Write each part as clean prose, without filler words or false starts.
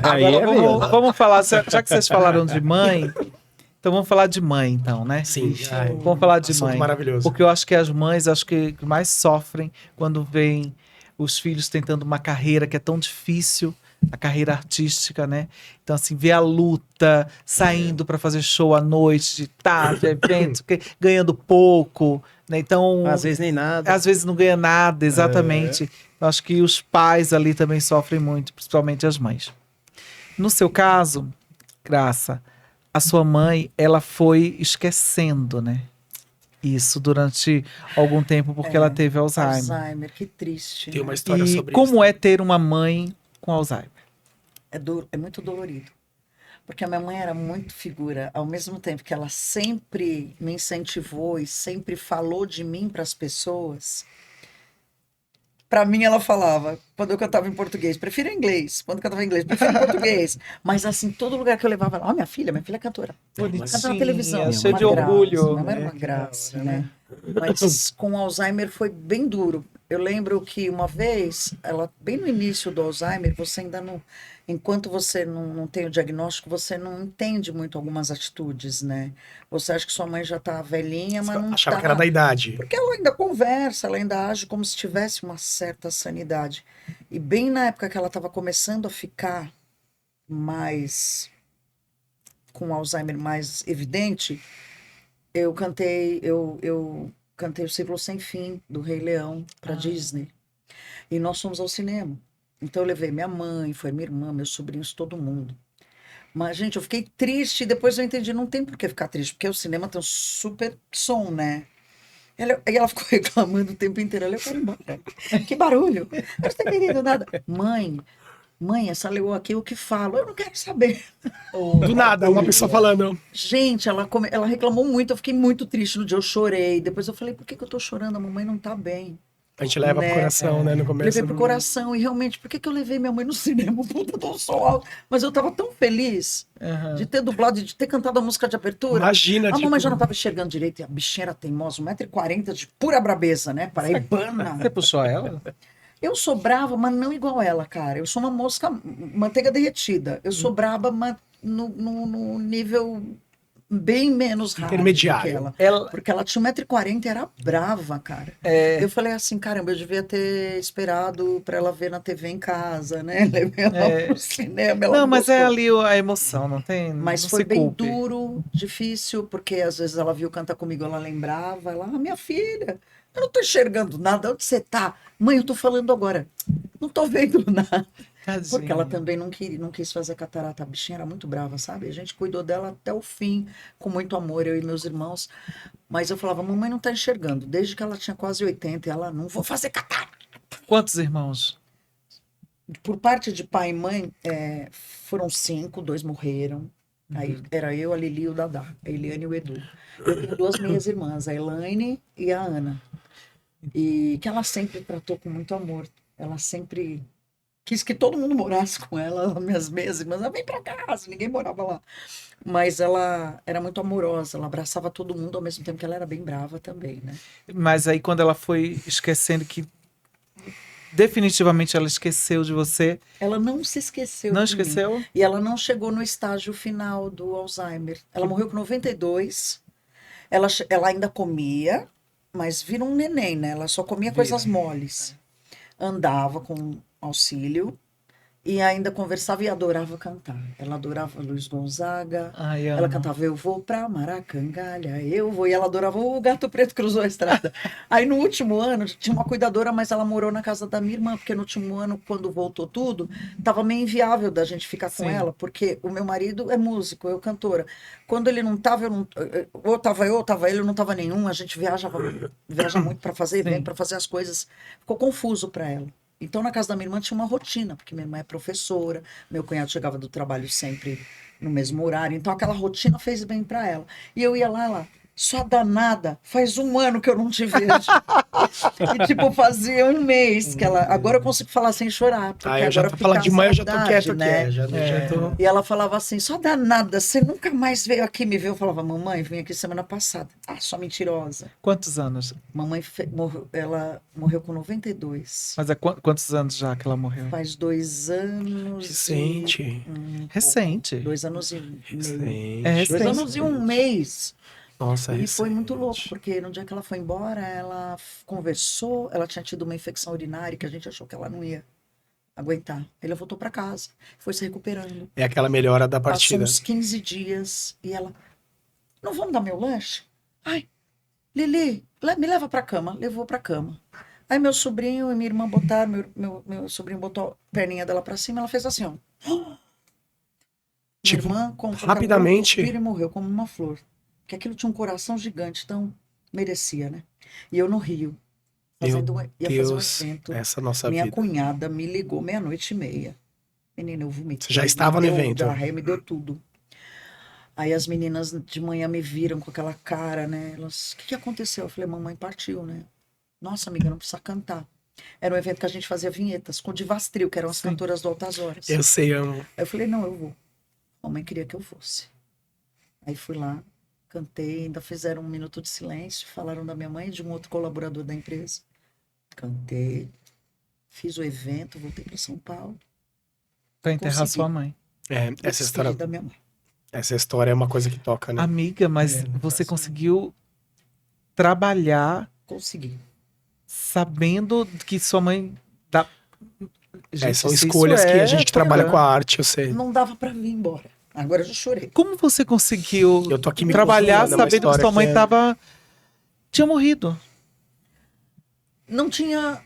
Aí Agora é mesmo. vamos falar, já que vocês falaram de mãe, então vamos falar de mãe, então, né? Sim. Ai, Vamos falar de assunto mãe. maravilhoso. Porque eu acho que as mães, acho que mais sofrem quando veem os filhos tentando uma carreira que é tão difícil, a carreira artística, né? Então, assim, ver a luta, saindo para fazer show à noite, de tarde, eventos, ganhando pouco, né? Então, Às vezes nem nada. às vezes não ganha nada, exatamente. Eu acho que os pais ali também sofrem muito, principalmente as mães. No seu caso, Graça, a sua mãe, ela foi esquecendo, né? Isso durante algum tempo, porque ela teve Alzheimer. Alzheimer, que triste. Tem Né? uma história E sobre como isso. é ter uma mãe com Alzheimer? É muito dolorido. Porque a minha mãe era muito figura. Ao mesmo tempo que ela sempre me incentivou e sempre falou de mim para as pessoas, para mim ela falava, quando eu cantava em português, prefiro em inglês. Quando eu cantava em inglês, prefiro em português. Mas assim, todo lugar que eu levava, ela, ó, minha filha é cantora. Canta na televisão. cheia Uma de graça. orgulho. Minha mãe era uma Que graça, da hora, né? Mas com Alzheimer foi bem duro. Eu lembro que uma vez, ela, bem no início do Alzheimer, você ainda não. Enquanto você não tem o diagnóstico, você não entende muito algumas atitudes, né? Você acha que sua mãe já tá velhinha, mas não Achava tá. que era da idade. Porque ela ainda conversa, ela ainda age como se tivesse uma certa sanidade. E bem na época que ela estava começando a ficar mais. Com Alzheimer mais evidente, eu cantei o Círculo Sem Fim, do Rei Leão, para Disney. E nós fomos ao cinema. Então eu levei minha mãe, foi minha irmã, meus sobrinhos, todo mundo. Mas, gente, eu fiquei triste, depois eu entendi, não tem por que ficar triste, porque o cinema tem um super som, né? Aí ela ficou reclamando o tempo inteiro. Eu quero ir embora. Que barulho. Eu não estou entendendo nada. Mãe, essa leoa aqui, o que falo? Eu não quero saber. Do nada, uma pessoa falando. Gente, ela reclamou muito, eu fiquei muito triste no dia, eu chorei. Depois eu falei, por que eu tô chorando? A mamãe não tá bem. A gente leva pro coração, né, no começo. Levei pro coração, e realmente, por que eu levei minha mãe no cinema? Puta, do som alto. Mas eu tava tão feliz de ter dublado, de ter cantado a música de abertura. Imagina, A tipo... mamãe já não tava enxergando direito, e a bichinha era teimosa, 1,40 m de pura brabeza, né? Paraibana. Você puxou ela? Eu sou brava, mas não igual ela, cara. Eu sou uma mosca, manteiga derretida. Eu sou braba, mas no nível bem menos raro Intermediário. que ela. Porque ela tinha 1,40 m e era brava, cara. Eu falei assim, caramba, eu devia ter esperado pra ela ver na TV em casa, né? Levei ela pro cinema. Ela Não, mas é gostou. ali a emoção, não tem. Mas não foi se bem culpe. duro, difícil, porque às vezes ela viu cantar comigo, ela lembrava, ela, minha filha, eu não tô enxergando nada, onde você tá? Mãe, eu tô falando agora, não tô vendo nada. Tadinha. Porque ela também não quis fazer catarata, a bichinha era muito brava, sabe? A gente cuidou dela até o fim, com muito amor, eu e meus irmãos. Mas eu falava, mamãe não tá enxergando, desde que ela tinha quase 80, e ela, não vou fazer catarata. Quantos irmãos? Por parte de pai e mãe, foram 5, 2 morreram. Aí era eu, a Lili e o Dadá, a Eliane e o Edu. Eu tenho 2 meias-irmãs, a Elaine e a Ana. E que ela sempre tratou com muito amor. Ela sempre quis que todo mundo morasse com ela, minhas meias-irmãs. Ela vem pra casa, ninguém morava lá. Mas ela era muito amorosa, ela abraçava todo mundo, ao mesmo tempo que ela era bem brava também, né? Mas aí quando ela foi esquecendo que definitivamente ela esqueceu de você. Ela não se esqueceu Não de mim. esqueceu? E ela não chegou no estágio final do Alzheimer. Ela morreu com 92. Ela ainda comia, mas vira um neném, né? Ela só comia coisas moles. Andava com auxílio e ainda conversava e adorava cantar. Ela adorava Luiz Gonzaga. Ai, Ela Ana. cantava Eu Vou Pra Maracangalha, eu vou. E ela adorava O Gato Preto Cruzou a Estrada. Aí no último ano, tinha uma cuidadora, mas ela morou na casa da minha irmã, porque no último ano, quando voltou tudo, tava meio inviável da gente ficar com Sim. ela, porque o meu marido é músico, eu cantora. Quando ele não tava, ou tava eu, ou tava ele, eu não tava nenhum. A gente viaja muito para fazer evento, para fazer as coisas. Ficou confuso para ela. Então, na casa da minha irmã tinha uma rotina, porque minha irmã é professora, meu cunhado chegava do trabalho sempre no mesmo horário, então aquela rotina fez bem para ela. E eu ia lá. sua danada, faz 1 ano que eu não te vejo. E tipo, fazia 1 mês que ela... Agora eu consigo falar sem chorar. Porque Eu já agora tô fica falando a de mãe, eu já tô saudade, quieto né? aqui. Já tô... E ela falava assim, só danada, você nunca mais veio aqui me ver. Eu falava, mamãe, vim aqui semana passada. Ah, só mentirosa. Quantos anos? Mamãe, ela morreu com 92. Mas há quantos anos já que ela morreu? Faz 2 anos Recente. Recente. 2 anos e meio. É 2 recente. anos e 1 mês. Nossa, E foi muito louco, recente. porque no dia que ela foi embora, ela conversou, ela tinha tido uma infecção urinária que a gente achou que ela não ia aguentar. Ela voltou para casa, foi se recuperando. É aquela melhora da Passou partida. uns 15 dias e ela, não vamos dar meu lanche? Ai, Lili, me leva pra cama. Levou pra cama. Aí meu sobrinho e minha irmã botaram, meu sobrinho botou a perninha dela pra cima, ela fez assim, ó. Tipo, minha irmã, com rapidamente. e morreu como uma flor. Porque aquilo tinha um coração gigante, então merecia, né? E eu no Rio, ia fazer um evento. Essa nossa Minha vida. cunhada me ligou 00:30. Menina, eu vomitei. Você já estava no evento? Já, me deu tudo. Aí as meninas de manhã me viram com aquela cara, né? Elas, o que aconteceu? Eu falei, mamãe partiu, né? Nossa, amiga, não precisa cantar. Era um evento que a gente fazia vinhetas com Divastril, que eram as cantoras do Altas Horas. Eu sei, amo. Aí eu falei, não, eu vou. Mamãe queria que eu fosse. Aí fui lá, cantei, ainda fizeram 1 minuto de silêncio, falaram da minha mãe e de um outro colaborador da empresa. Cantei, fiz o evento, voltei para São Paulo. Pra enterrar Consegui. sua mãe. Essa história, da minha mãe. essa história é uma coisa que toca, né? Amiga, mas você conseguiu trabalhar Consegui. sabendo que sua mãe dá. Gente, São isso escolhas que a gente trabalha né? com a arte, eu sei. Não dava para vir embora. Agora eu já chorei. Como você conseguiu Eu tô aqui me trabalhar confundindo, é uma sabendo que história sua mãe que é- tava. Tinha morrido? Não tinha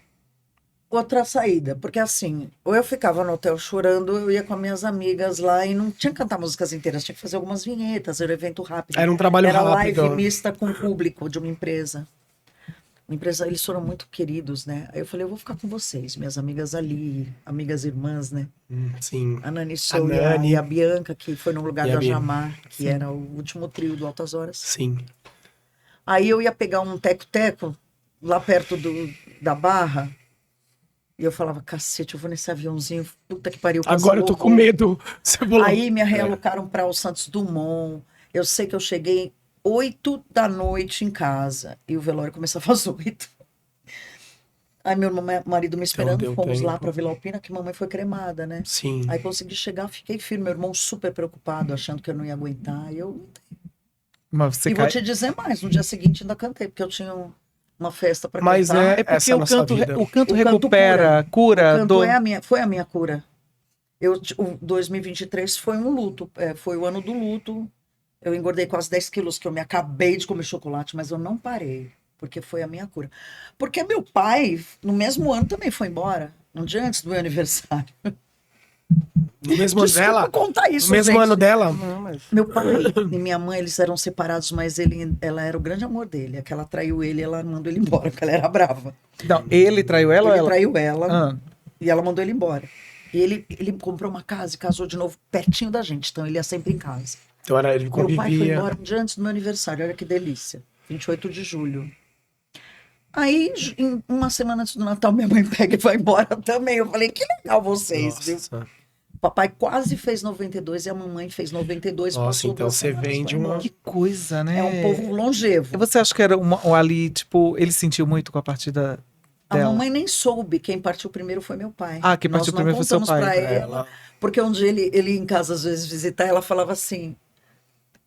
outra saída, porque assim, ou eu ficava no hotel chorando, ou eu ia com as minhas amigas lá e não tinha que cantar músicas inteiras, tinha que fazer algumas vinhetas, era um evento rápido. Era um trabalho Era rápido. live mista com o público de uma empresa. Eles foram muito queridos, né? Aí eu falei, eu vou ficar com vocês, minhas amigas ali, amigas irmãs, né? Sim. A Nani Sou Nani. e a Bianca, que foi no lugar E a da Bia. Jamar, que era o último trio do Altas Horas. Sim. Aí eu ia pegar um teco-teco lá perto da Barra. E eu falava, cacete, eu vou nesse aviãozinho, puta que pariu. Agora eu tô com medo. Você falou. Aí me realocaram para o Santos Dumont. Eu sei que eu cheguei 20h em casa. E o velório começava às 8h. Aí meu marido me esperando, deu fomos tempo. lá para Vila Alpina, que mamãe foi cremada, né? Sim. Aí consegui chegar, fiquei firme. Meu irmão super preocupado, achando que eu não ia aguentar. E eu Mas você e vou te dizer mais, no dia seguinte ainda cantei, porque eu tinha uma festa para Mas cantar. É porque Essa o nossa canto, vida. o canto O canto recupera, cura, O canto do. foi a minha cura. O 2023 foi um luto, foi o ano do luto. Eu engordei quase 10 quilos, que eu me acabei de comer chocolate, mas eu não parei, porque foi a minha cura. Porque meu pai, no mesmo ano, também foi embora, um dia antes do meu aniversário. No mesmo ano Desculpa dela? contar isso, No mesmo gente. ano dela? Meu pai e minha mãe, eles eram separados, mas ela era o grande amor dele. Aquela traiu ele, ela mandou ele embora, porque ela era brava. Não, ele traiu ela ou Ele ela? traiu ela Ah, e ela mandou ele embora. E ele comprou uma casa e casou de novo pertinho da gente, então ele ia sempre em casa. Então ele Meu pai foi convivia. embora um dia antes do meu aniversário, olha que delícia. 28 de julho. Aí, em uma semana antes do Natal, minha mãe pega e vai embora também. Eu falei, que legal vocês, viu? Nossa. Papai quase fez 92 e a mamãe fez 92. Nossa, passou então 2 você semanas, vem foi de uma- embora. que coisa, né? É um povo longevo. E você acha que era ali, tipo, ele sentiu muito com a partida A dela? mamãe nem soube. Quem partiu primeiro foi meu pai. Ah, quem partiu Nós não primeiro foi seu contamos pai. pra ela, porque um dia ele em casa às vezes visitar, ela falava assim: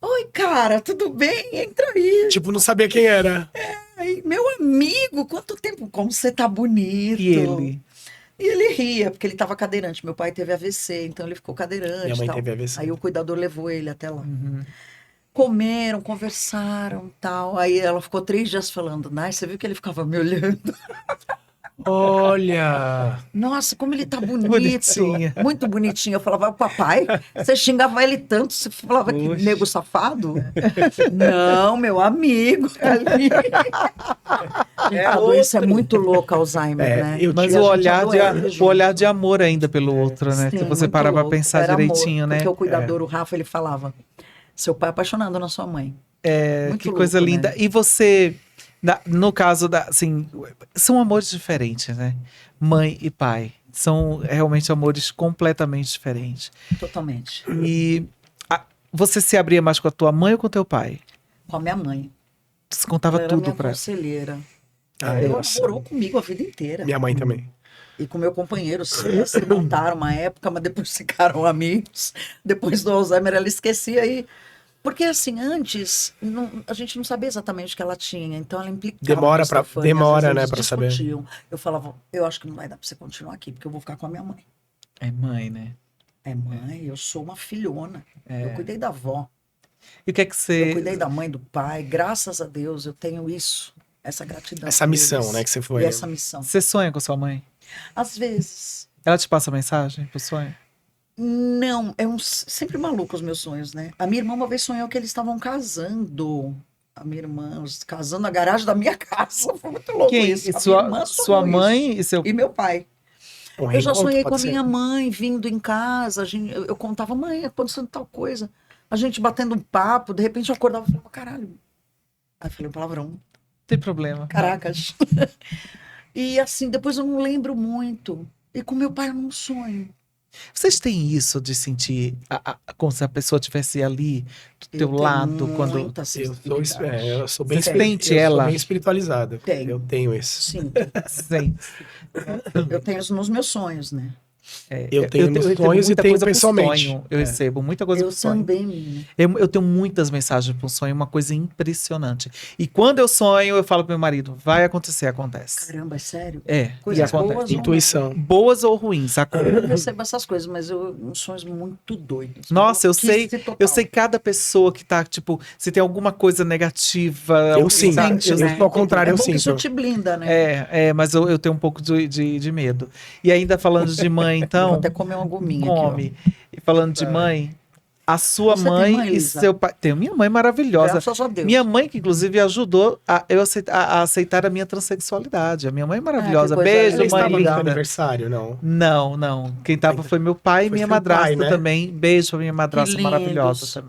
oi, cara, tudo bem? Entra aí. Tipo, não sabia quem era. Aí, meu amigo, quanto tempo? Como você tá bonito. E ele? E ele ria, porque ele tava cadeirante. Meu pai teve AVC, então ele ficou cadeirante. Minha mãe tal. teve AVC. Aí o cuidador levou ele até lá. Uhum. Comeram, conversaram, tal. Aí ela ficou 3 dias falando, Nai, você viu que ele ficava me olhando? Olha! Nossa, como ele tá bonito. Bonitinha. Muito bonitinho. Eu falava, papai, você xingava ele tanto, você falava que Oxe. nego safado? Não, meu amigo. Ali. A doença é muito louca, Alzheimer, né? Mas E a o gente olhar, adoece o junto. olhar de amor ainda pelo outro, né? Sim, Se você muito parar pra louco. pensar Era amor, direitinho, né? Porque o cuidador, o Rafa, ele falava, seu pai é apaixonado na sua mãe. Muito Que louco, coisa né? linda. E você, no caso assim, são amores diferentes, né? Mãe e pai. São realmente amores completamente diferentes. Totalmente. E você se abria mais com a tua mãe ou com o teu pai? Com a minha mãe. Você contava Ela era tudo minha pra ela. conselheira. Ai, Ela nossa. morou comigo a vida inteira. Minha mãe também. E com meu companheiro, se montaram uma época, mas depois ficaram amigos. Depois do Alzheimer, ela esquecia aí. Porque assim, antes, a gente não sabia exatamente o que ela tinha, então ela implicava. Demora com o pra- Stefani, às demora, vezes né, eles pra saber. discutiam. Eu falava, eu acho que não vai dar pra você continuar aqui, porque eu vou ficar com a minha mãe. É mãe, né? É, mãe, eu sou uma filhona. Eu cuidei da avó, E o que é que eu você. cuidei da mãe, do pai. Graças a Deus eu tenho isso, essa gratidão. Essa por missão, eles. né, que você foi. E essa missão. Você sonha com sua mãe? Às vezes. Ela te passa mensagem pro sonho? Não, sempre maluco os meus sonhos, né? A minha irmã uma vez sonhou que eles estavam casando. A minha irmã, casando na garagem da minha casa. Foi muito louco Quem? isso. A minha Sua, irmã sua sonhou mãe isso. e seu. E meu pai. Um Eu já reencontro, sonhei com pode a ser. minha mãe vindo em casa. Eu contava, mãe, acontecendo tal coisa. A gente batendo um papo, de repente eu acordava e falava, caralho. Aí eu falei um palavrão. Não tem problema. Caracas. E assim, depois eu não lembro muito. E com meu pai eu não sonho. Vocês têm isso de sentir como se a pessoa estivesse ali do teu Eu tenho lado quando. muita Eu sou, sensibilidade. eu sou bem, Você sente ela? bem espiritualizado. Tenho. Eu tenho isso. Sim, Sim. eu tenho isso nos meus sonhos, né? Eu tenho nos recebo sonhos e muita tenho coisa por pessoalmente. sonho. Eu É. recebo muita coisa Eu por sonho. também, menina. Eu tenho muitas mensagens por sonho, uma coisa impressionante. E quando eu sonho, eu falo pro meu marido, vai acontecer, acontece. Caramba, é sério? E Coisas acontece. boas. Intuição. Boas ou ruins, Eu acontece. recebo essas coisas, mas uns sonhos muito doidos. Nossa, eu Maluquice sei, total. eu sei cada pessoa que tá, tipo, se tem alguma coisa negativa. Eu alguém sinto, tá- Sente, eu né? sou ao contrário, É eu bom que isso sinto. te blinda, né? mas eu tenho um pouco de medo. E ainda falando de mãe, Eu então, vou até comer uma gominha aqui, come. E falando de mãe, a sua Você tem mãe mãe, e Lisa? seu pai. Tenho minha mãe ó. maravilhosa. Graças a Deus. Minha mãe, que inclusive ajudou a aceitar a minha transexualidade. A minha mãe é maravilhosa. coisa Beijo, Ela linda. mãe estava no seu linda. aniversário, não? Não, não. Quem tava foi meu pai e Foi minha seu pai, madrasta né? também. Beijo pra minha madrasta lindos. maravilhosa também.